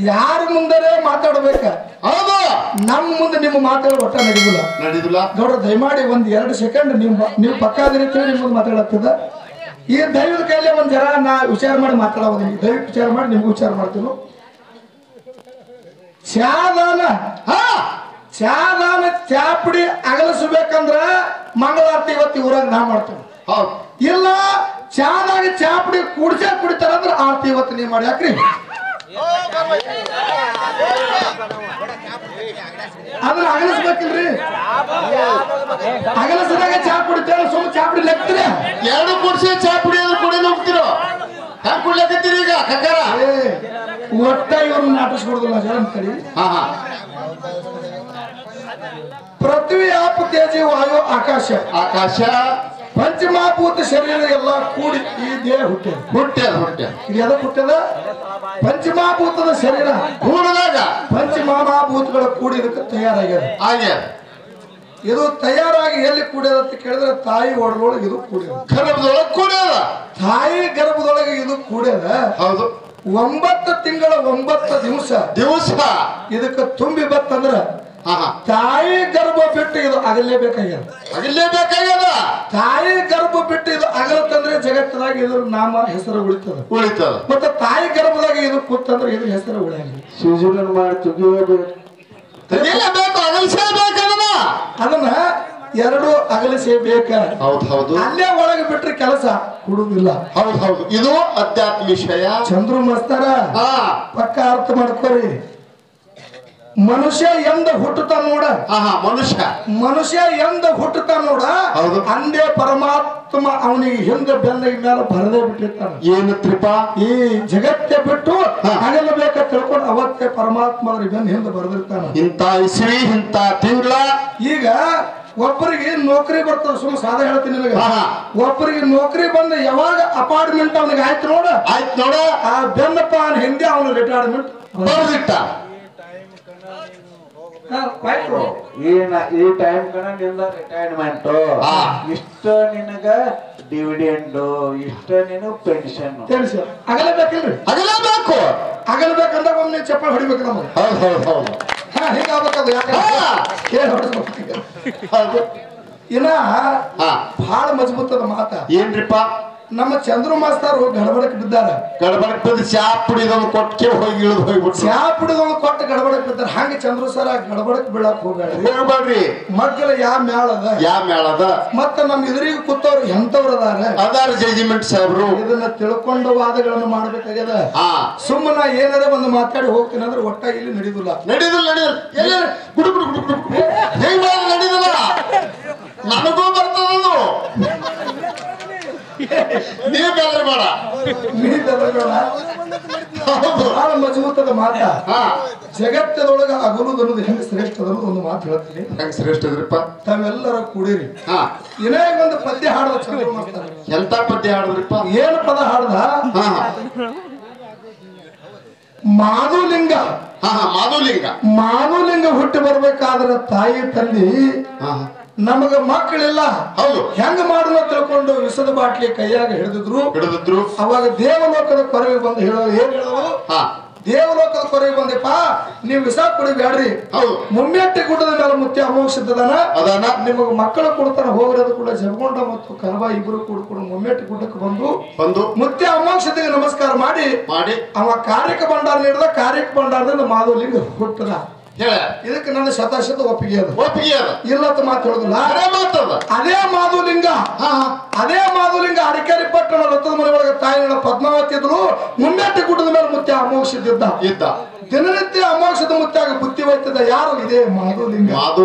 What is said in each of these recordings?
ಯಾರ ಮುಂದರೆ ಮಾತಾಡಬೇಕ ಹೌದು ನಮ್ಮ ಮುಂದೆ ನಿಮ್ಮ ಮಾತಾಡೋ ಒಟ್ಟ ನಡೆದಿಲ್ಲ ನೋಡ್ರ ದಯಮಾಡಿ ಒಂದ್ 2 ಸೆಕೆಂಡ್ ನೀವು ಪಕ್ಕ ಅದಿರಿ ನಿಮ್ಮ ಮುಂದೆ ಮಾತಾಡತ್ತದ ಈ ದೈವದ ಕೈಲಿ ಒಂದ್ ಜರ ನಾ ವಿಚಾರ ಮಾಡಿ ಮಾತಾಡೋದಿಲ್ಲ ದಯವಿಟ್ಟು ವಿಚಾರ ಮಾಡಿ ನಿಮ್ಗೂ ವಿಚಾರ ಮಾಡ್ತೀವಿ ಚಾದಾನ ಚಾಪಡಿ ಅಗಲಿಸಬೇಕಂದ್ರ ಮಂಗಳಾರತಿ ಇವತ್ತು ಊರಾಗ ನಾ ಮಾಡ್ತೇವೆ ಇಲ್ಲ ಚಾದಾಗ ಚಾಪಡಿ ಕುಡಿತಾರಂದ್ರ ಆರತಿ ಇವತ್ತು ನೀವ್ ಮಾಡಿ ಯಾಕ್ರಿ ಅದನ್ನ ಅಗಲಿಸ್ಬೇಕಿಲ್ರಿ ಅಗಲಿಸಿದಾಗ ಚಾ ಕುಡಿತೇವೆ ಸುಮ್ಮ ಚಾಪಡಿ ಲೆಕ್ತೀರಿ 2 ಕುಡಿಸಿ ಚಾಪಡಿ ಅಂದ್ರೆ ಕುಡಿದು ಹೋಗ್ತಿರೋ ಹ್ಯಾಂಗ ಕುಡ್ಲಕತ್ತೀರಿ ಈಗ ಕಕ್ಕಾರ ಒಟ್ಟ ಇವ್ರನ್ನ ನಾಟಿಸ್ಕೊಡುದಿಲ್ಲ ಜನ ಕಡಿ ಪೃಥ್ವಿ ಆಪ ತೇಜಿ ವಾಯು ಆಕಾಶ ಪಂಚಮಹಾಭೂತ ಶರೀರ ಎಲ್ಲ ಕೂಡಿ ಈ ದೇಹ ಹುಟ್ಟ್ಯದ ಇದು ಹುಟ್ಟ್ಯದ ಪಂಚಮಹಾಭೂತದ ಶರೀರ ಕೂಡಿದಾಗ ಪಂಚಮಹಾಭೂತಗಳ ಕೂಡಿ ಇದಕ್ಕೆ ತಯಾರಾಗ್ಯದ ಇದು ತಯಾರಾಗಿ ಎಲ್ಲಿ ಕೂಡ್ಯದ ಅಂತ ಕೇಳಿದ್ರೆ ತಾಯಿ ಒಡದೊಳಗೆ ಇದು ಕೂಡ್ಯದ ಗರ್ಭದೊಳಗೆ ಕೂಡ್ಯದ ತಾಯಿ ಗರ್ಭದೊಳಗೆ ಇದು ಕೂಡ್ಯದ ಹೌದು 9 ತಿಂಗಳ 9 ದಿವಸ ಇದಕ್ಕೆ ತುಂಬಿ ಬತ್ತಂದ್ರ ತಾಯಿ ಗರ್ಭ ಬಿಟ್ಟು ಇದು ಅಗಲೇಬೇಕಾಗ್ಯದ ತಾಯಿ ಗರ್ಭ ಬಿಟ್ಟು ಇದು ಅಗಲತ್ತಂದ್ರೆ ಜಗತ್ತದಾಗ ಇದ್ರ ನಾಮ ಹೆಸರು ಉಳಿತದ ಮತ್ತೆ ತಾಯಿ ಗರ್ಭದಾಗ ಇದು ಕೂತಂದ್ರೆ ಇದ್ರ ಹೆಸರು ಉಳಿಯಲ್ಲ ಸೂಜನ್ ಮಾಡಿ ಅದನ್ನ 2 ಅಗಲಿಸಬೇಕ ಅಲ್ಲೇ ಒಳಗೆ ಬಿಟ್ರೆ ಕೆಲಸ ಕೊಡುದಿಲ್ಲ ಹೌದು ಇದು ಅಧ್ಯಾತ್ಮ ವಿಷಯ ಚಂದ್ರು ಮಸ್ತರ ಪಕ್ಕ ಅರ್ಥ ಮಾಡ್ಕೋರಿ ಮನುಷ್ಯ ಎಂದ ಹುಟ್ಟುತ್ತಾನ ನೋಡ ಮನುಷ್ಯ ಎಂದ ಹುಟ್ಟುತ್ತಾನ ನೋಡ ಅಂದೇ ಪರಮಾತ್ಮ ಅವನಿಗೆ ಹಿಂದೆ ಬೆನ್ನಿಗೆ ಮೇಲೆ ಬರದೇ ಬಿಟ್ಟಿರ್ತಾನ ಏನು ತ್ರಿಪ ಈ ಜಗತ್ತೇ ಬಿಟ್ಟು ಅಗಲಬೇಕ ತಿಳ್ಕೊಂಡು ಅವತ್ತೇ ಪರಮಾತ್ಮ ಅವ್ರಿಗೆ ಬೆನ್ನ ಹಿಂದೆ ಬರೆದಿರ್ತಾನ ಇಂತ ಇಸ್ವಿ ಇಂತ ತಿಂಗಳ ಈಗ ಒಬ್ಬರಿಗೆ ನೌಕರಿ ಬರ್ತದ ಸುಮ್ಮ ಸಾದಾ ಹೇಳ್ತೀನಿ ನಿನಗೆ ಒಬ್ಬರಿಗೆ ನೌಕರಿ ಬಂದ ಯಾವಾಗ ಅಪಾರ್ಟ್ಮೆಂಟ್ ಅವನಿಗೆ ಆಯ್ತು ನೋಡ ಆ ಬೆನ್ನಪ್ಪ ಹಿಂದೆ ಅವನು ರಿಟೈರ್ಮೆಂಟ್ ಬರೆದಿಟ್ಟ ಈ ಟೈಮ್ ಕಣ ನಿಂದ ರಿಟೈರ್ಮೆಂಟ್ ಇಷ್ಟ ನಿನಗ ಡಿವಿಡೆಂಡ್ ಇಷ್ಟ ನೀನು ಪೆನ್ಷನ್ ಅಗಲಬೇಕಿಲ್ರಿ ಅಗಲಬೇಕಂದಾಗ ಒಮ್ಮೆ ಚಪ್ಪಲ್ ಹೊಡಿಬೇಕು ನಮಗೆ ಹಿಂಗಾಗ್ಬೇಕದು ಇನ್ನ ಬಹಳ ಮಜಬೂತದ ಮಾತ ಏನ್ರಿಪ್ಪ ನಮ್ಮ ಚಂದ್ರು ಮಾಸ್ತರ್ ಗಡಬಡಕ್ಕೆ ಬಿದ್ದಾರ ಚಾ ಪುಡಿದೊಂದು ಕೊಟ್ಟೆ ಹೋಗಿ ಇಳಿದು ಹೋಗ್ಬಿಟ್ಟು ಚಾ ಪುಡಿದೊಂದು ಕೊಟ್ಟು ಗಡಬಡಕ್ಕೆ ಬಿದ್ದಾರ ಹಂಗೆ ಚಂದ್ರು ಸರ ಗಡಬಡಕ್ಕೆ ಬೀಳಕ್ ಹೋಗ್ಬೇಡ್ರಿ ಮಕ್ಕಳ ಯಾವ ಮೇಳದ ಮತ್ತ ನಮ್ಮ ಎದುರಿಗೆ ಕೂತವ್ರು ಎಂತವ್ರು ಅದಾರ ಜಡ್ಜ್ಮೆಂಟ್ ಸಾಹೇಬ್ರು ಇದನ್ನ ತಿಳ್ಕೊಂಡು ವಾದಗಳನ್ನು ಮಾಡ್ಬೇಕಾಗ್ಯದ ಸುಮ್ಮನ ಏನಾರ ಒಂದು ಮಾತಾಡಿ ಹೋಗ್ತೀನಿ ಅಂದ್ರೆ ಒಟ್ಟ ಇಲ್ಲಿ ನಡೆಯುದಿಲ್ಲ ನನಗೂ ಬರ್ತದದು ಬಹಳ ಮಜಬೂತದ ಮಾತ ಜಗತ್ತದೊಳಗ ಅಗಲುದನ್ನೋದು ಹೆಂಗ ಶ್ರೇಷ್ಠ ಅನ್ನೋದು ಒಂದು ಮಾತು ಹೇಳ್ತೀನಿ ಹೆಂಗ ಶ್ರೇಷ್ಠ ಇದ್ರಪ್ಪ ತಾವೆಲ್ಲರ ಕೂಡಿರಿ ಇದೇ ಒಂದು ಪದ್ಯ ಹಾಡದ ಚಂದ್ರ ಮಾಸ್ತರ ಎಂತ ಪದ್ಯ ಹಾಡದ್ರಿಪ್ಪ ಏನು ಪದ ಹಾಡ್ದ ಮಾಧುಲಿಂಗ ಮಾಧುಲಿಂಗ ಹುಟ್ಟಿ ಬರ್ಬೇಕಾದ್ರೆ ತಾಯಿ ತಂದೆ ನಮಗ ಮಕ್ಕಳಿಲ್ಲ ಹೆಂಗ ಮಾಡುವ ತಿಳ್ಕೊಂಡು ವಿಷದ ಬಾಟ್ಲಿ ಕೈಯಾಗ ಹಿಡಿದಿದ್ರು ಅವಾಗ ದೇವಲೋಕದ ಕೊರಗೆ ಬಂದು ಹೇಳೋರು ಏನ್ ಹೇಳೋರು ದೇವಲೋಕದ ಕೊರಗೆ ಬಂದಪ್ಪ ನೀವು ವಿಷ ಕುಡಿಬ್ಯಾಡ್ರಿ ಮುಮ್ಮೆಟ್ಟಿ ಗುಡ್ಡದ ಮೇಲೆ ಮುತ್ತಿ ಅಮೋಕ್ಷದನ ನಿಮಗ ಮಕ್ಕಳು ಕೊಡ್ತಾರ ಹೋಗಿರೋದು ಕೂಡ ಜಗಗೊಂಡ ಮತ್ತು ಕನಬ ಇಬ್ರು ಕೂಡ ಮುಮ್ಮೆಟ್ಟಿ ಗುಡ್ಡಕ್ಕೆ ಬಂದು ಮುತ್ತಿ ಅಮೋಕ್ಷತೆಗೆ ನಮಸ್ಕಾರ ಮಾಡಿ ಅವ ಕಾರ್ಯಕ್ಕೆ ಭಂಡಾರ ನೀಡಿದ ಕಾರ್ಯಕ್ಕೆ ಭಂಡಾರದಿಂದ ಮಾಧುಲಿಂಗ ಹುಟ್ಟದ ಇದಕ್ಕೆ ನನ್ನ ಶತಶತ ಒಪ್ಪಿಗೆ ಇಲ್ಲತ್ತ ಮಾತು ಹೇಳುದಿಲ್ಲ ಅದೇ ಮಾಧುಲಿಂಗ ಅಡಿಕೇರಿ ಪಟ್ಟಣ ರಥದ ಮನೆ ಒಳಗೆ ತಾಯಿನ ಪದ್ಮಾವತಿ ಇದ್ರು ಮುನ್ನೆಟ್ಟಿ ಗುಡ್ಡದ ಮೇಲೆ ಮುತ್ಯ ಅಮೋಕ್ಷದಿದ್ದ ದಿನನಿತ್ಯ ಅಮೋಕ್ಷದ ಮುತ್ಯಾಗ ಬುದ್ಧಿ ಹೋಯ್ತದ ಯಾರು ಇದೇ ಮಾಧುಲಿಂಗ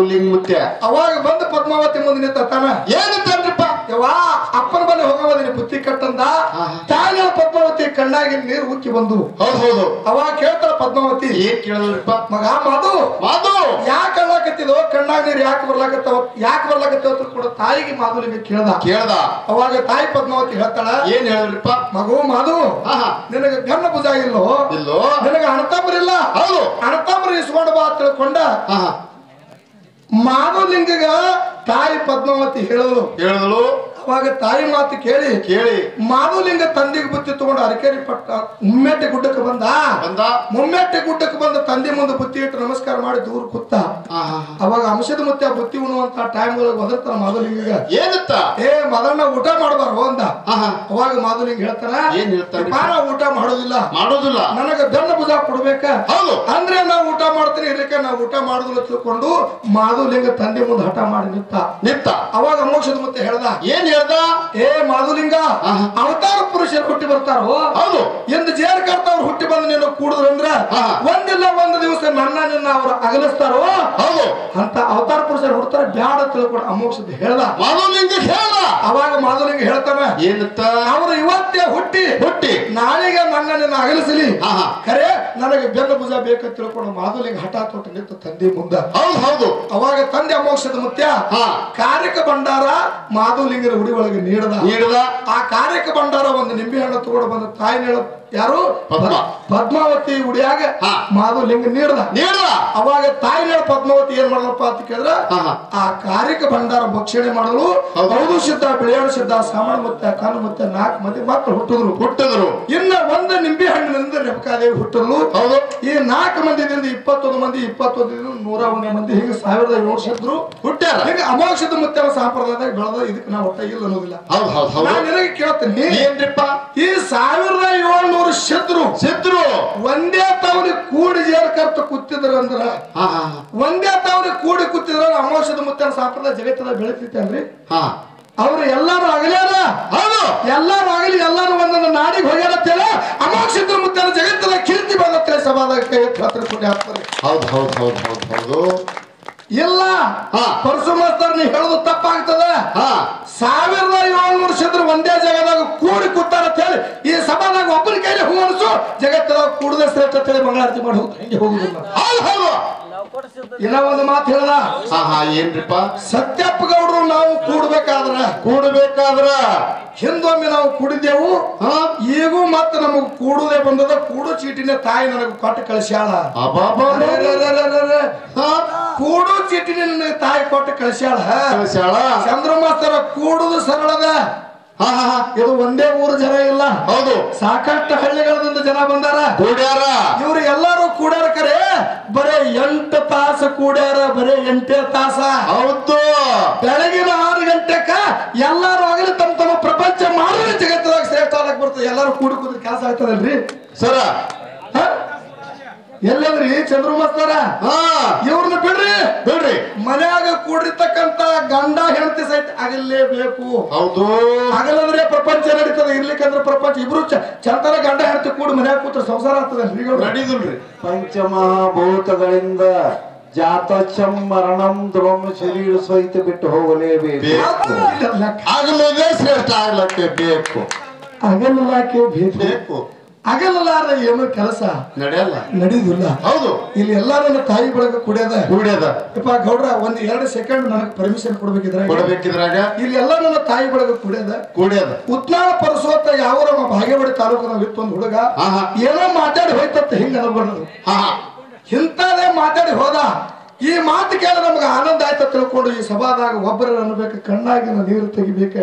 ಮುತ್ಯ ಅವಾಗ ಬಂದು ಪದ್ಮಾವತಿ ಮುಂದೆ ನಿಂತ ತಾನ ಏನಂತಂದ್ರಪ್ಪ ಯವಾ ಅಪ್ಪನ ಬಲ್ಲಿ ಹೋಗವದಿನಿ ಬುದ್ಧಿ ಕಟ್ಟಂದ ತಾಯಿನ ಪದ್ಮಾವತಿ ಕಣ್ಣಾಗಿ ನೀರು ಉಕ್ಕಿ ಬಂದು ಅವಾಗ ಕೇಳ್ತಾಳ ಪದ್ಮಾವತಿ ಏನ್ ಕೇಳಿದ್ರಪ್ಪ ಮಗ ಮಾಧು ಯಾಕೆ ಅಳ್ಳಾಕತ್ತಿದೋ ಕಣ್ಣಾಗ ನೀರು ಯಾಕೆ ಬರ್ಲಾಕತ್ತವ ಕೂಡ ತಾಯಿಗೆ ಮಾಧುಲಿಂಗ ಕೇಳ್ದ ಅವಾಗ ತಾಯಿ ಪದ್ಮಾವತಿ ಹೇಳ್ತಾಳ ಏನ್ ಹೇಳಿದ್ರಪ್ಪ ಮಗು ಮಾಧು ನಿನಗೆ ಗಣ್ಣ ಭುಜ ಇಲ್ಲೋ ನಿನಗೆ ಅಣತಂಬರಿಲ್ಲ ಅಣತಂಬರಿ ಇಸ್ಕೊಂಡು ಬಾ ತಿಳ್ಕೊಂಡ ಮಾಧುಲಿಂಗ ತಾಯಿ ಪದ್ಮಾವತಿ ಹೇಳಿದಳು. ಅವಾಗ ತಾಯಿ ಮಾತು ಕೇಳಿ ಮಾಧುಲಿಂಗ ತಂದೆಗೆ ಬುತ್ತಿ ತಗೊಂಡು ಅರಕೇರಿ ಪಟ್ಟ ಮುಮ್ಮೆಟ್ಟೆ ಗುಡ್ಡಕ್ಕೆ ಬಂದ. ಮುಮ್ಮೆಟ್ಟೆ ಗುಡ್ಡಕ್ಕೆ ಬಂದ ತಂದೆ ಮುಂದೆ ಬುತ್ತಿ ಇಟ್ಟು ನಮಸ್ಕಾರ ಮಾಡಿ ದೂರ ಕೂತ. ಅವಾಗ ಅಂಶದ ಮುತ್ತೆ ಬುತ್ತಿ ಉಣ್ಣುವಂತ ಟೈಮ್ ಒಳಗೆ ಒದರ್ತಾನ ಮಾಧುಲಿಂಗ. ಏನಂತ ಮದಣ್ಣ ಊಟ ಮಾಡಬಾರ್ದು ಅಂದ. ಅವಾಗ ಮಾಧುಲಿಂಗ ಹೇಳ್ತಾನ ಊಟ ಮಾಡೋದಿಲ್ಲ ನನಗ ಬೆನ್ನ ಭುಜ ಕೊಡ್ಬೇಕ ಅಂದ್ರೆ ನಾ ಊಟ ಮಾಡ್ತೀನಿ ಇರ್ಲಿಕ್ಕೆ ನಾ ಊಟ ಮಾಡುದಿಲ್ಲ ತಿಳ್ಕೊಂಡು ಮಾಧುಲಿಂಗ ತಂದೆ ಮುಂದೆ ಹಠ ಮಾಡಿ ನಿಂತ. ಅವಾಗ ಮೋಕ್ಷದ ಮುತ್ತೆ ಹೇಳ್ದ. ಏನ್ ಮಾಧುಲಿಂಗ ಅವತಾರ ಪುರುಷರು ಹುಟ್ಟಿ ಬರ್ತಾರೋ ಎಂದು ಜೇರ್ ಕರ್ತವ್ರು ಹುಟ್ಟಿ ಬಂದು ನೀನು ಕೂಡುದ್ರಂದ್ರ ಒಂದಿಲ್ಲ ಒಂದು ದಿವಸ ನಿನ್ನ ಅವ್ರು ಅಗಲಿಸ್ತಾರೋ ಅಂತ ಅವತಾರ ಪುರುಷರು ಹುಡ್ತಾರ ಬ್ಯಾಡ ತಿಳ್ಕೊಂಡು ಅಮೋಕ್ಷದ ಹೇಳ್ದ. ಅವಾಗ ಮಾಧುಲಿಂಗ ಹೇಳ್ತಾನ ಏನಂತ ಅವರು ಇವತ್ತೇ ಹುಟ್ಟಿ ನಾಳೆಗೆ ನಿನ್ನ ಅಗಲಿಸಲಿ ಖರೆ ನನಗೆ ಬೆನ್ನ ಭುಜ ಬೇಕಂತ ತಿಳ್ಕೊಂಡು ಮಾಧುಲಿಂಗ ಹಠ ತೊಟ್ಟು ನಿಂತು ತಂದೆ ಮುಂದ. ಅವಾಗ ತಂದೆ ಅಮೋಕ್ಷದ ಮುತ್ಯ ಕಾರ್ಯಕ ಭಂಡಾರ ಮಾಧುಲಿಂಗರ ಉಡಿ ಒಳಗೆ ನೀಡದ. ಆ ಕಾರ್ಯಕ ಭಂಡಾರ ಒಂದು ನಿಂಬೆ ಹಣ್ಣು ತಗೊಂಡು ಬಂದ ತಾಯಿ ಯಾರು ಪದ್ಮಾವತಿ ಉಡಿಯಾಗ ಮಾಧುಲಿಂಗ ನೀಡದ. ಅವಾಗ ತಾಯಿ ಪದ್ಮಾವತಿ ಏನ್ ಮಾಡಲಪ್ಪ ಅಂತ ಕೇಳಿದ್ರ ಆ ಕಾರ್ಯಕ ಭಂಡಾರ ಭಕ್ಷಣೆ ಮಾಡಲು ಹೌದು ಸಿದ್ಧ ಬಿಳಿಯಾಳು ಸಿದ್ಧ ಸಾಮಾನ್ಯ ಮತ್ತೆ ಕಾನು ಮತ್ತೆ 4 ಮಂದಿ ಮಕ್ಕಳು ಹುಟ್ಟಿದ್ರು. ಇನ್ನ ಒಂದು ನಿಂಬೆ ಹಣ್ಣಿನಿಂದ ರೇಖಾದೇವಿ ಹುಟ್ಟಲು. ಈ 4 ಮಂದಿದಿಂದ 21 ಮಂದಿ 101 ಮಂದಿ ಹೀಗೆ 1700 ಶತ್ರು ಹುಟ್ಟ್ಯಾರ. ಹೀಗೆ ಅಮೋಕ್ಷದ ಮುತ್ತರ ಸಂಪ್ರದಾಯದಾಗ ಬೆಳೆದ ಇದಕ್ಕೆ ನಾವು ಒಟ್ಟ ಇಲ್ಲ ಅನ್ನೋದಿಲ್ಲ. ನಾನು ನಿನಗೆ ಕೇಳ್ತೀನಿ ಏನ್ರಿಪ್ಪ ಈ 1700 ಶತ್ರು ಒಂದೇ ತವರಿ ಕೂಡಿ ಜೇರ್ಕರ್ತ ಕೂತಿದ್ರ ಅಂದ್ರ ಒಂದೇ ತವರಿ ಕೂಡಿ ಕೂತಿದ್ರ ಅಮೋಕ್ಷದ ಮುತ್ತರ ಸಂಪ್ರದಾಯ ಜಗತ್ತದ ಬೆಳಿತೈತೇನ್ರಿ? ಅವ್ರು ಎಲ್ಲಾರು ಆಗಲ್ಯಾರ ಎಲ್ಲಾರು ಆಗಲಿ ಎಲ್ಲಾರು ಒಂದೊಂದು ನಾಡಿಗೆ ಹೋಗ್ಯಾರ ಅಮೋಕ್ಷದ ಮುತ್ತರ ಜಗತ್ತದ ಕೀರ್ತಿ ಬಂದ ಸಭಾದಾಗ ಕೈ ಹಾಕ್ತಾರೆ. ಹೌದು ಇಲ್ಲ ಪರಸು ಮಾಸ್ತರ್ ನೀ ಹೇಳುದು ತಪ್ಪಾಗ್ತದ. 1700 ಶತ್ರು ಒಂದೇ ಜಾಗದಾಗ ಕೂಡಿ ಕೂತಾರ ಅಂತ ಹೇಳಿ ಈ ಸಭಾದಾಗ ಒಬ್ಬನ ಕೈಲಿ ಹೂ ಅನಿಸು ಜಗತ್ತದಾಗ ಕೂಡದ ಶ್ರೇಷ್ಠ ಅಂತೇಳಿ ಮಂಗಳಾರತಿ ಮಾಡಿ ಹಂಗೆ ಹೋಗುದಿಲ್ಲ. ಇನ್ನ ಒಂದು ಮಾತು ಹೇಳದ ಏನ್ರಿಪ್ಪ ಸತ್ಯಪ್ಪ ಗೌಡ್ರು ನಾವು ಕೂಡಬೇಕಾದ್ರ ಹಿಂದೊಮ್ಮೆ ನಾವು ಕುಡಿದೆವು ಈಗೂ ಮತ್ತೆ ನಮಗ್ ಕೂಡುದೇ ಬಂದದ. ಕೂಡು ಚೀಟಿನ ತಾಯಿ ನನಗೆ ಕೊಟ್ಟು ಕಳಿಸ್ಯಾಳ. ಕೂಡು ಚೀಟಿನ ನನಗೆ ತಾಯಿ ಕೊಟ್ಟು ಕಳಿಸ್ಯಾಳ. ಚಂದ್ರಮಾಸ್ತರ ಕೂಡುದು ಸರಳದ. ಇದು ಒಂದೇ ಊರು ಜನ ಇಲ್ಲ. ಹೌದು ಸಾಕಷ್ಟು ಹಳ್ಳಿಗಳಿಂದ ಜನ ಬಂದಾರ ಕೂಡ್ಯಾರ. ಇವ್ರು ಎಲ್ಲಾರು ಕೂಡ್ಯಾರ ಕರೆ ಬರೇ 8 ತಾಸು ಕೂಡ್ಯಾರ. ಬರೇ 8 ತಾಸ. ಹೌದು ಬೆಳಗಿನ 6 ಗಂಟೆಕ ಎಲ್ಲಾರು ಆಗಲಿ ತಮ್ಮ ತಮ್ಮ ಪ್ರಪಂಚ ಮಾಡಿದ್ರೆ ಜಗತ್ತದಾಗ ಶ್ರೇಷ್ಠ ಆಗಕ್ ಬರ್ತದೆ. ಎಲ್ಲಾರು ಕೂಡಿ ಕೂಡಿ ಕೆಲಸ ಆಗ್ತದಲ್ರಿ ಸರ. ಎಲ್ಲಂದ್ರಿ ಚಂದ್ರಮಾಸ್ತರ ಇವ್ರನ್ನ ಬಿಡ್ರಿ ಮನ್ಯಾಗ ಕೂಡಿರ್ತಕ್ಕಂತ ಗಂಡ ಹೆಂಡತಿ ಸಹಿತ ಆಗಲೇಬೇಕು. ಹೌದು ಆಗಲ್ಲಂದ್ರೆ ಪ್ರಪಂಚ ನಡೀತದೆ. ಇರ್ಲಿಕ್ಕಂದ್ರೆ ಪ್ರಪಂಚ ಇಬ್ರು ಚಂತರ ಗಂಡ ಹೆಂಡತಿ ಕೂಡಿ ಮನ್ಯಾಗ ಕೂತ್ರ ಸಂಸಾರ ಆಗ್ತದಲ್ರಿ ನಡೀದಿಲ್ರಿ. ಪಂಚಮಹಾಭೂತಗಳಿಂದ ಜಾತಚಂ ಮರಣಂ ಧ್ರುವಂ ಶರೀರ ಸಹಿತ ಬಿಟ್ಟು ಹೋಗಲೇಬೇಕು. ಆಗಲೇ ಶ್ರೇಷ್ಠ ಆಗ್ಲಕ್ಕೆ ಬೇಕು. ಆಗಲಾಕೆ ಬೇಕು. ಆಗಲಾರ ಏನೋ ಕೆಲಸ ನಡೆಯುದಿಲ್ಲ. ಹೌದು ಇಲ್ಲಿ ಎಲ್ಲಾರು ತಾಯಿ ಬಳಗ ಕುಡಿಯದ ಯಪ್ಪ ಗೌಡ್ರ 1-2 ಸೆಕೆಂಡ್ ನನಗೆ ಪರ್ಮಿಷನ್ ಕೊಡ್ಬೇಕಿದ್ರಾಗ ಇಲ್ಲಿ ಎಲ್ಲ ನನ್ನ ತಾಯಿ ಬಳಗ ಕುಡಿಯದ. ಉತ್ನಾಳ ಪರಸೋತ ಯಾವ ಭಾಗ್ಯವಾಡಿ ತಾಲೂಕು ಇತ್ತು ಒಂದು ಹುಡುಗ ಏನೋ ಮಾತಾಡಿ ಹೋಯ್ತತ್ತ ಹಿಂಗ ಅನ್ಬಾರ್ದು. ಇಂಥದೇ ಮಾತಾಡಿ ಹೋದ. ಈ ಮಾತು ಕೇಳ ನಮ್ಗೆ ಆನಂದ ಆಯ್ತ ತಿಳ್ಕೊಂಡು ಈ ಸಭಾದಾಗ ಒಬ್ಬರ ಅನ್ಬೇಕು ಕಣ್ಣಾಗಿನ ನೀರು ತೆಗಿಬೇಕು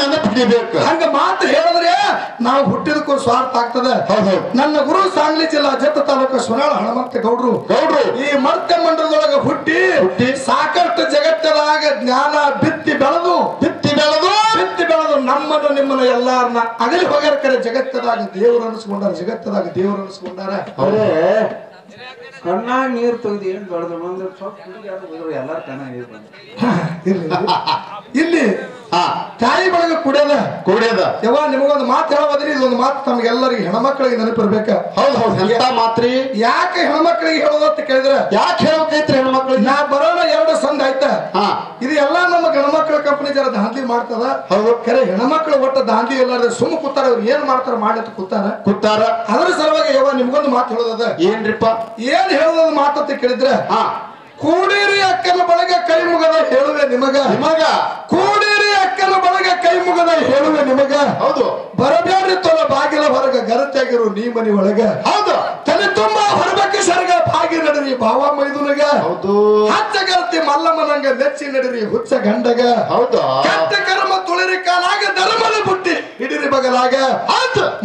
ನೆನಪಿಡಿಬೇಕು. ಹಂಗ ಮಾತು ಹೇಳಿದ್ರೆ ನಾವು ಹುಟ್ಟಿದಕ್ಕೂ ಸ್ವಾರ್ಥ ಆಗ್ತದೆ. ನನ್ನ ಗುರು ಸಾಂಗ್ಲಿ ಜಿಲ್ಲಾ ಜತ್ತ ತಾಲೂಕು ಸುನಾಳ ಹನುಮಂತ ಗೌಡ್ರು ಈ ಮರ್ತ್ಯ ಮಂಡಲದೊಳಗೆ ಹುಟ್ಟಿ ಸಾಕಷ್ಟು ಜಗತ್ತದಾಗ ಜ್ಞಾನ ಬಿತ್ತಿ ಬೆಳೆದು ನಮ್ಮನ್ನು ನಿಮ್ಮನ್ನು ಎಲ್ಲಾರನ್ನ ಅಗಲಿ ಹೋಗ್ಯಾರ ಕರೆ ಜಗತ್ತದಾಗ ದೇವರು ಅನಿಸ್ಕೊಂಡಾರ. ಕಣ್ಣಾಗ ನೀರು ತೆಗೆದು ಏನ್ ದೊಡ್ಡ ಎಲ್ಲಾರು ಕಣ್ಣಾಗ ನೀರು ಬಂದ ಇಲ್ಲಿ ತಾಯಿ ಬಳಗ ಕುಡಿಯದ ಯಾವ ನಿಮಗೊಂದು ಮಾತು ಹೇಳೋದ್ರಿ. ಇದೊಂದು ಮಾತು ತಮ್ಗೆಲ್ಲರಿಗೆ ಹೆಣ್ಮಕ್ಳಿಗೆ ನೆನಪಿರ್ಬೇಕ. ಹೌದು ಮಾತ್ರಿ ಯಾಕೆ ಹೆಣ್ಮಕ್ಳಿಗೆ ಹೇಳೋದು ಅಂತ ಕೇಳಿದ್ರೆ ಯಾಕೆ ಹೇಳ್ಬೇಕೈತ್ರಿ ಹೆಣ್ಮಕ್ಳಿಗೆ? ನಾ ಬರೋಣ 2 ಸಂದ ಆಯ್ತ. ಇದು ಎಲ್ಲಾ ನಮ್ಮ ಗಣಮಕ್ಳ ಕಂಪನಿ ಜರ ದಾಂಧಲಿ ಮಾಡ್ತದ. ಹೌದು ಖರೆ ಹೆಣ್ಮಕ್ಳು ಒಟ್ಟ ದಾಂಧಲಿ ಎಲ್ಲಾರ ಸುಮ್ಮ ಕೂತಾರ. ಅವ್ರು ಏನ್ ಮಾಡ್ತಾರ ಮಾಡಿ ಕೂತಾರ. ಅದ್ರ ಸಲುವಾಗಿ ಯಾವ ನಿಮ್ಗೊಂದು ಮಾತು ಹೇಳೋದ ಏನ್ರಿಪ್ಪ ಏನ್ ಹೇಳೋದ್ ಮಾತಂತ ಕೇಳಿದ್ರೆ ಕೂಡಿರಿ ಅಕ್ಕನ ಬಳಗ ಕೈ ಮುಗದ ಹೇಳುವೆ ನಿಮಗ ಕೂಡಿರಿ ಅಕ್ಕನ ಬಳಗ ಕೈ ಮುಗದ ಹೇಳುವೆ ನಿಮಗ. ಹೌದು ಬರಬೇಡ್ರಿ ತೊಲ ಬಾಗಿಲ ಹೊರಗ ಗರತೆಗಿರು ನೀ ಮನಿ ಒಳಗ. ಹೌದು ತಲೆ ತುಂಬಾ ಹೊರಬೇಕು ಸರ್ಗ ಭಾಗಿ ನಡರಿ ಭಾವ ಮೈದುನಗ. ಹೌದು ಹಚ್ಚ ಗರತಿ ಮಲ್ಲಮ್ಮನಂಗ ಮೆಚ್ಚಿ ನಡಿರಿ ಹುಚ್ಚ ಗಂಡಗ ಹೌದಾ ಕೆಟ್ಟ ಕರ್ಮ ತುಳಿರಿ ಕಾಲಾಗ ಧರ್ಮದ ಬುಟ್ಟಿ ಹಿಡಿರಿ ಬಗಲಾಗ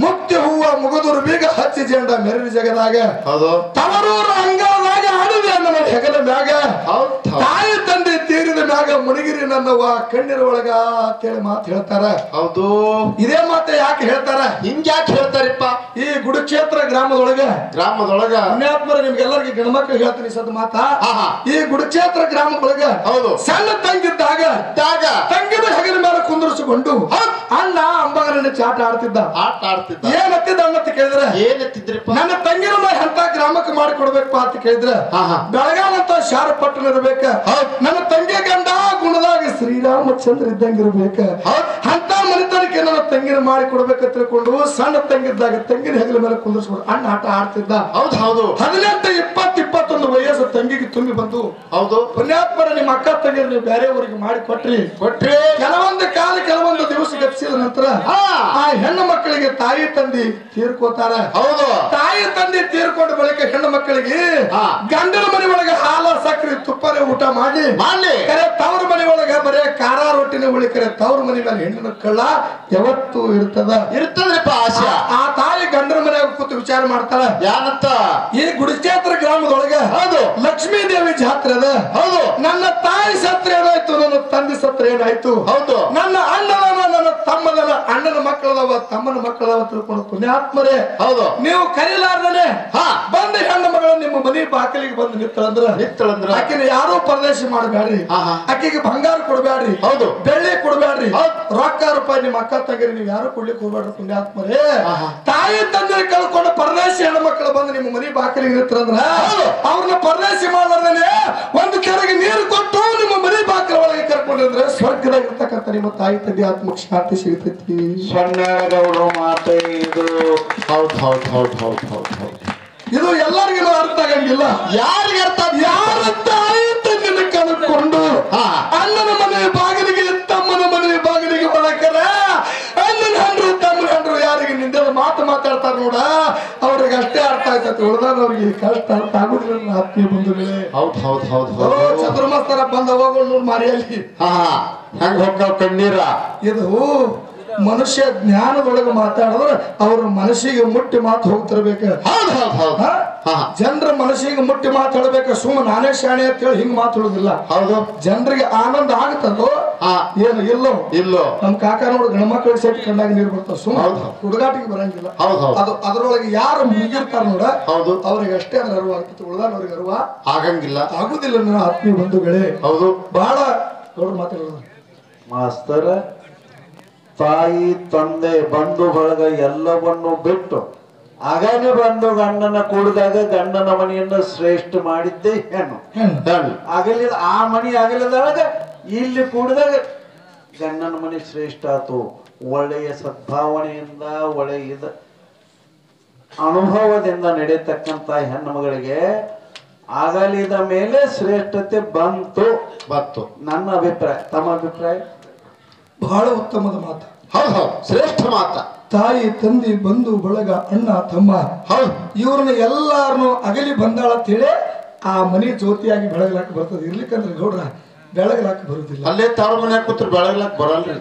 ಮುಕ್ತಿ ಹೂವ ಮುಗುದುರು ಬೀಗ ಹಚ್ಚಿ ಜೆಂಡ ಮೆರರಿ ಜಗದಾಗ ಹೌದು ತವರೂರು ಅಂಗಾದಾಗ ಆಡುವೆ ನನ್ನ ಹೆಗಲ ಮ್ಯಾಗ ತಾಯಿ ತಂದೆ ತೀರಿದ ಮ್ಯಾಗ ಮುನಿಗಿರಿ ನನ್ನವ್ವ ಕಣ್ಣೀರ ಒಳಗ ಅಂತೇಳಿ ಮಾತು ಹೇಳ್ತಾರ ಹೌದು ಇದೇ ಮಾತೆ ಯಾಕೆ ಹೇಳ್ತಾರ ಹಿಂಗ್ಯಾಕೆ ಹೇಳ್ತಾರಿಪ್ಪ ಈ ಗುಡುಕ್ಷೇತ್ರ ಗ್ರಾಮದೊಳಗ ಪುಣ್ಯಾತ್ಮರ ನಿಮ್ಗೆಲ್ಲರಿಗೆ ಗಣಮಕ್ಳು ಹೇಳ್ತೀನಿ ಸದ್ ಮಾತಾ ಈ ಗುಡುಕ್ಷೇತ್ರ ಗ್ರಾಮದೊಳಗ ಹೌದು ಸಣ್ಣ ತಂಗಿದ್ದಾಗ ತಂಗಿದ ಹೆಗಲ ಮೇಲೆ ಕುಂದರ್ಸಿಕೊಂಡು ಅಣ್ಣ ಅಂಬಗರನ್ನ ಚಾಟ ಆಡ್ತಿದ್ದ ಏನತ್ತಿದ್ದ ಅನ್ನತ್ತ ಕೇಳಿದ್ರೆ ಏನತ್ತಿದ್ರಿಪ್ಪ ನನ್ನ ತಂಗಿನ ಎಂತ ಗ್ರಾಮಕ್ಕೆ ಮಾಡಿ ಕೊಡ್ಬೇಕಪ್ಪ ಅಂತ ಕೇಳಿದ್ರೆ ಬೆಳಗಾವ್ ಅಂತ ಶಾರ ಪಟ್ಟಣ ಇರ್ಬೇಕ ನನ್ನ ತಂಗಿ ಗಂಡ ಗುಣದಾಗ ಶ್ರೀರಾಮಚಂದ್ರ ಇದ್ದಂಗಿರ್ಬೇಕ ಅಂತ ಮನೆತನಕ್ಕೆ ನನ್ನ ತಂಗಿನ ಮಾಡಿ ಕೊಡ್ಬೇಕ ತಿಳ್ಕೊಂಡು ಸಣ್ಣ ತಂಗಿದ್ದಾಗ ತಂಗಿನ ಹೆಗಲ ಮೇಲೆ ಕುಂದರ್ಸ್ಕೊಂಡು ಅಣ್ಣ ಆಟ ಆಡ್ತಿದ್ದ ಹೌದು 18 20 21 ವಯಸ್ಸು ತಂಗಿಗೆ ತುಂಬಿ ಬಂದು ಹೌದು ಪುಣ್ಯಾತ್ಮರ ನಿಮ್ಮ ಅಕ್ಕ ತಂಗಿರು ನೀವು ಬೇರೆ ಊರಿಗೆ ಮಾಡಿ ಕೊಟ್ರಿ ಕೆಲವೊಂದು ದಿವಸ ಗತಿಸಿದ ನಂತರ ಆ ಹೆಣ್ಣು ಮಕ್ಕಳಿಗೆ ತಾಯಿ ತಂದೆ ತೀರ್ಕೋತಾರ ಹೌದು ತಾಯಿ ತಂದೆ ತೀರ್ಕೊಂಡ ಬಳಿಕ ಹೆಣ್ಣು ಮಕ್ಕಳಿಗೆ ಗಂಡನ ಮನೆ ಒಳಗೆ ಹಾಲ ಸಕ್ಕರೆ ತುಪ್ಪರೆ ಊಟ ಮಾಡಿ ಕರೆ ತವ್ರ ಮನೆ ಒಳಗ ಬರೇ ಖಾರ ರೊಟ್ಟಿನ ಉಳಿ ಕರೆ ತವ್ರ ಮನೆ ಮೇಲೆ ಹೆಣ್ಣಿನ ಕಳ್ಳ ಯಾವತ್ತು ಇರ್ತದ್ರಿಪ್ಪ ಆಸೆ ಆ ತಾಯಿ ಗಂಡನ ಮನೆಯಾಗ ಕೂತು ವಿಚಾರ ಮಾಡ್ತಾಳ ಯಾನಂತ ಈ ಗುಡಿಚೇತ್ರ ಗ್ರಾಮದೊಳಗ ಹೌದು ಲಕ್ಷ್ಮೀ ದೇವಿ ಜಾತ್ರೆ ಅದ ಹೌದು ನನ್ನ ತಾಯಿ ಸತ್ರ ಏನಾಯ್ತು ನನ್ನ ತಂದೆ ಸತ್ರ ಏನಾಯ್ತು ಹೌದು ನನ್ನ ಅಣ್ಣನ ನನ್ನ ತಮ್ಮದನ ಅಣ್ಣನ ಮಕ್ಕಳದವ ತಮ್ಮನ ಮಕ್ಕಳದವ ತಿಳ್ಕೊಂಡು ಪುಣ್ಯಾತ್ಮರೇ ಹೌದು ನೀವು ಕರೀಲಾರ್ದನೆ ಬಂದ ಹೆಣ್ಣು ಮಗಳು ನಿಮ್ಮ ಮನೆ ಬಾಕಲಿಗೆ ಬಂದು ನಿತ್ತಳಂದ್ರ ಆಕಿನ ಯಾರು ಪರದೇಶ ಮಾಡಬೇಡ್ರಿ ಆಕಿಗೆ ಬಂಗಾರ ಕೊಡಬೇಡ್ರಿ ಹೌದು ಬೆಳ್ಳಿ ಕೊಡಬೇಡ್ರಿ ರೊಕ್ಕ ರೂಪಾಯಿ ನಿಮ್ಮ ಅಕ್ಕ ತಂಗಿರಿ ನೀವು ಯಾರು ಕೊಡ್ಲಿಕ್ಕೆ ಹೋಗ್ಬೇಡ್ರಿ ಪುಣ್ಯಾತ್ಮರೇ ತಾಯಿ ತಂದೆ ಕಳ್ಕೊಂಡು ಪರದೇಶಿ ಹೆಣ್ಣು ಮಕ್ಕಳು ಬಂದು ನಿಮ್ಮ ಮನೆ ಬಾಕಲಿಗೆ ನಿತ್ತಂದ್ರ ಅವ್ರನ್ನ ಪರದೇಶಿ ಮಾಡಲಾರ್ದನೆ ಒಂದು ಕೆರೆಗೆ ನೀರು ಕೊಟ್ಟು ನಿಮ್ಮ ಮನೆ ಬಾಕಲ ಒಳಗೆ ಕರ್ಕೊಂಡಿದ್ರೆ ಸ್ವರ್ಗದಾಗ ಇರ್ತಕ್ಕಂಥ ನಿಮ್ಮ ತಾಯಿ ತಂದೆ ಆತ್ಮಕ್ಕೆ ಶಾಂತಿ ಸಿಗ್ತೈತಿ ಸೊನ್ನೆಗೌಡರು ಮಾತೆ ಇದು ಇದು ಎಲ್ಲರಿಗೂ ಅರ್ಥ ಆಗಂಗಿಲ್ಲ ಯಾರಿಗೆ ಅರ್ಥ ಯಾರ ತಾಯಿ ತಂದಿನ ಕಳ್ಕೊಂಡು ಅಣ್ಣನ ಮನೆ ಬಾಗಿಲಿಗೆ ತಮ್ಮನ ಮನೆ ಬಾಗಿಲಿಗೆ ಒಳಕರ ಅಣ್ಣನ ಹಂಡ್ರು ತಮ್ಮನ ಹಂಡ್ರು ಯಾರಿಗೆ ನಿಂದೆಲ್ಲ ಮಾತಾಡ್ತಾರ ನೋಡ ಅವ್ರಿಗೆ ಅಷ್ಟೇ ಅರ್ಥ ಆಯ್ತೈತಿ ಉಳ್ದವ್ರಿಗೆ ಕಷ್ಟ ಅರ್ಥ ಆಗುದಿಲ್ಲ ಆತ್ಮೀಯ ಬಂಧುಗಳೇ ಚತುರ್ಮಸ್ತರ ಬಂದ ಹೋಗೋಣ ನೋಡಿ ಮಾರಿಯಲ್ಲಿ ಹೆಂಗ ಹೋಗ್ತಾವ ಕಣ್ಣೀರ ಇದು ಮನುಷ್ಯ ಜ್ಞಾನದೊಳಗೆ ಮಾತಾಡಿದ್ರೆ ಅವ್ರ ಮನಸ್ಸಿಗೆ ಮುಟ್ಟಿ ಮಾತು ಹೋಗ್ತಿರ್ಬೇಕ ಜನರ ಮನಸ್ಸಿಗೆ ಮುಟ್ಟಿ ಮಾತಾಡ್ಬೇಕ ಸುಮ್ಮ ನಾನೇ ಶಾಣೆ ಅಂತ ಹೇಳಿ ಹಿಂಗ್ ಮಾತಾಡೋದಿಲ್ಲ ಹೌದು ಜನರಿಗೆ ಆನಂದ ಆಗತ್ತದೋ ಏನು ಇಲ್ಲೋ ನಮ್ ಕಾಕ ನೋಡು ಗಣಮಕ್ಕಳಿಗೆ ಸೇರಿ ಕಣ್ಣಾಗ ನೀರು ಬರ್ತಾವ ಸುಮ್ಮ ಹುಡುಗಾಟಿಗೆ ಬರಂಗಿಲ್ಲ ಅದು ಅದರೊಳಗೆ ಯಾರು ಮುಗಿರ್ತಾರ ನೋಡ ಹೌದು ಅವ್ರಿಗೆ ಅಷ್ಟೇ ಅದ್ರ ಅರಿವು ಆಗ್ತದೆ ಉಳ್ದಾಗ ಅವ್ರಿಗೆ ಅರಿವು ಆಗಂಗಿಲ್ಲ ಆಗುದಿಲ್ಲ ನನ್ನ ಆತ್ಮೀಯ ಬಂಧುಗಳೇ ಹೌದು ಬಹಳ ದೊಡ್ಡ ಮಾತಾಡೋದು ಮಾಸ್ತರ ತಾಯಿ ತಂದೆ ಬಂಧು ಬಳಗ ಎಲ್ಲವನ್ನು ಬಿಟ್ಟು ಅಗನೆ ಬಂದು ಗಂಡನ ಕೂಡಿದಾಗ ಗಂಡನ ಮನೆಯನ್ನ ಶ್ರೇಷ್ಠ ಮಾಡಿದ್ದೆ ಹೆಣ್ಣು ಆಗಲಿಲ್ಲ ಆ ಮನಿ ಆಗಲಿದಾಗ ಇಲ್ಲಿ ಕೂಡಿದಾಗ ಗಂಡನ ಮನೆ ಶ್ರೇಷ್ಠ ಆತು ಒಳ್ಳೆಯ ಸದ್ಭಾವನೆಯಿಂದ ಒಳ್ಳೆಯ ಅನುಭವದಿಂದ ನಡೆಯತಕ್ಕಂತ ಹೆಣ್ಣು ಮಗಳಿಗೆ ಆಗಲಿದ ಮೇಲೆ ಶ್ರೇಷ್ಠತೆ ಬಂತು ನನ್ನ ಅಭಿಪ್ರಾಯ ತಮ್ಮ ಅಭಿಪ್ರಾಯ ಬಹಳ ಉತ್ತಮದ ಮಾತು ಹೌದು ಶ್ರೇಷ್ಠ ಮಾತ ತಾಯಿ ತಂದೆ ಬಂಧು ಬಳಗ ಅಣ್ಣ ತಮ್ಮ ಹೌದು ಇವ್ರನ್ನ ಎಲ್ಲಾರನು ಅಗಲಿ ಬಂದಾಳ ಅಂತೇಳಿ ಆ ಮನೆ ಜ್ಯೋತಿಯಾಗಿ ಬೆಳಗ್ಲಾಕ ಬರ್ತದೆ ಇರ್ಲಿಕ್ಕಂದ್ರೆ ಗೌಡ್ರ ಬೆಳಗ್ಲಾಕ ಬರುದಿಲ್ಲ ಅಲ್ಲೇ ತಾರ ಮನೆ ಕೂತ್ರು ಬೆಳಗ್ಲಾಕ ಬರಲ್ರಿ